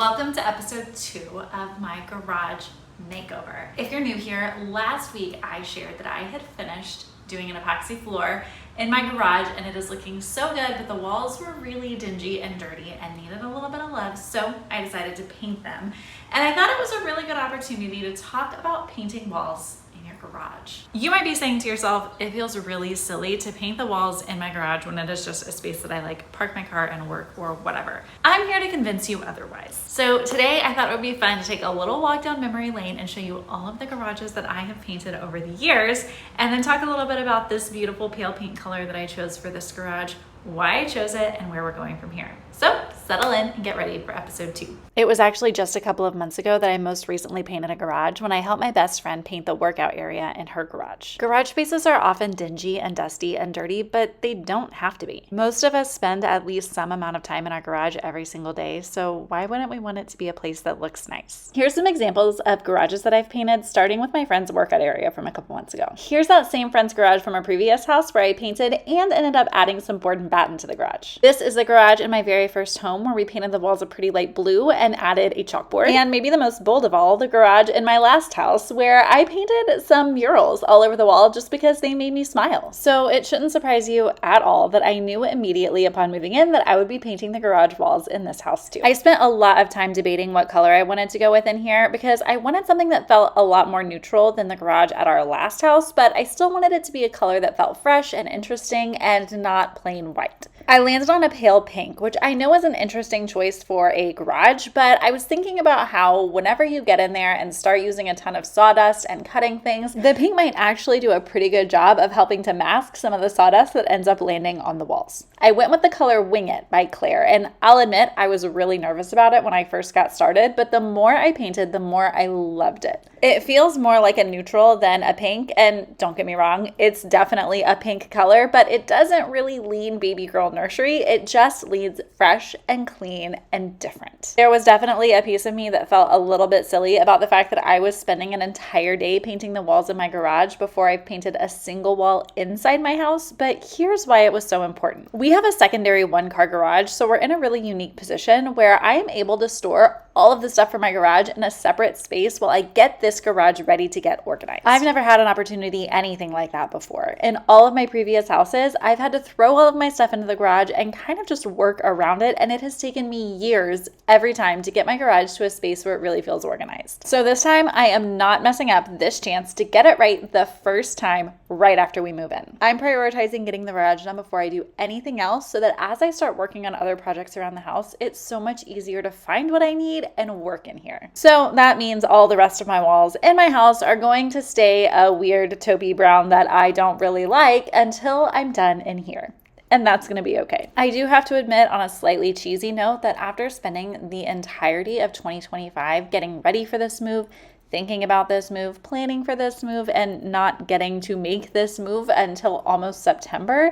Welcome to episode 2 of my garage makeover. If you're new here, last week I shared that I had finished doing an epoxy floor in my garage and it is looking so good, but the walls were really dingy and dirty and needed a little bit of love, so I decided to paint them. And I thought it was a really good opportunity to talk about painting walls in your garage. You might be saying to yourself, it feels really silly to paint the walls in my garage when it is just a space that I like park my car and work or whatever. I'm here to convince you otherwise. So today I thought it would be fun to take a little walk down memory lane and show you all of the garages that I have painted over the years, and then talk a little bit about this beautiful pale pink color that I chose for this garage, why I chose it, and where we're going from here. So settle in and get ready for episode 2. It was actually just a couple of months ago that I most recently painted a garage when I helped my best friend paint the workout area in her garage. Garage spaces are often dingy and dusty and dirty, but they don't have to be. Most of us spend at least some amount of time in our garage every single day, so why wouldn't we want it to be a place that looks nice? Here's some examples of garages that I've painted, starting with my friend's workout area from a couple months ago. Here's that same friend's garage from a previous house where I painted and ended up adding some board and batten to the garage. This is the garage in my very first home where we painted the walls a pretty light blue and added a chalkboard. And maybe the most bold of all, the garage in my last house where I painted some murals all over the wall just because they made me smile. So it shouldn't surprise you at all that I knew immediately upon moving in that I would be painting the garage walls in this house too. I spent a lot of time debating what color I wanted to go with in here because I wanted something that felt a lot more neutral than the garage at our last house, but I still wanted it to be a color that felt fresh and interesting and not plain white. I landed on a pale pink, which I know is an interesting choice for a garage, but I was thinking about how whenever you get in there and start using a ton of sawdust and cutting things, the pink might actually do a pretty good job of helping to mask some of the sawdust that ends up landing on the walls. I went with the color Wing It by Claire, and I'll admit I was really nervous about it when I first got started, but the more I painted, the more I loved it. It feels more like a neutral than a pink, and don't get me wrong, it's definitely a pink color, but it doesn't really lean baby girl nursery. It just leads fresh and clean and different. There was definitely a piece of me that felt a little bit silly about the fact that I was spending an entire day painting the walls in my garage before I've painted a single wall inside my house, but here's why it was so important. We have a secondary one-car garage, so we're in a really unique position where I am able to store all of the stuff from my garage in a separate space while I get this garage ready to get organized. I've never had an opportunity anything like that before. In all of my previous houses, I've had to throw all of my stuff into the garage and kind of just work around it, and it has taken me years every time to get my garage to a space where it really feels organized. So this time, I am not messing up this chance to get it right the first time right after we move in. I'm prioritizing getting the garage done before I do anything else so that as I start working on other projects around the house, it's so much easier to find what I need and work in here. So that means all the rest of my walls in my house are going to stay a weird taupey brown that I don't really like until I'm done in here. And that's going to be okay. I do have to admit on a slightly cheesy note that after spending the entirety of 2025 getting ready for this move, thinking about this move, planning for this move, and not getting to make this move until almost September,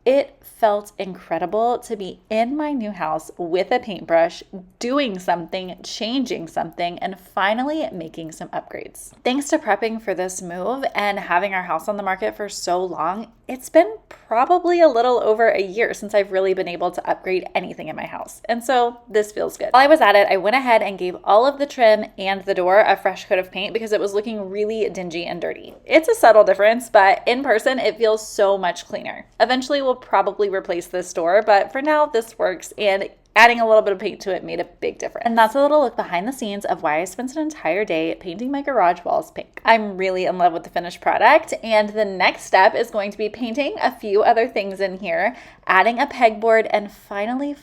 it felt incredible to be in my new house with a paintbrush, doing something, changing something, and finally making some upgrades. Thanks to prepping for this move and having our house on the market for so long, it's been probably a little over a year since I've really been able to upgrade anything in my house. And so this feels good. While I was at it, I went ahead and gave all of the trim and the door a fresh coat of paint because it was looking really dingy and dirty. It's a subtle difference, but in person, it feels so much cleaner. Eventually, we'll probably replace this door, but for now, this works, and adding a little bit of paint to it made a big difference. And that's a little look behind the scenes of why I spent an entire day painting my garage walls pink. I'm really in love with the finished product, and the next step is going to be painting a few other things in here, adding a pegboard, and finally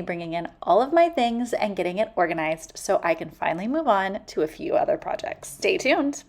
bringing in all of my things and getting it organized so I can finally move on to a few other projects. Stay tuned.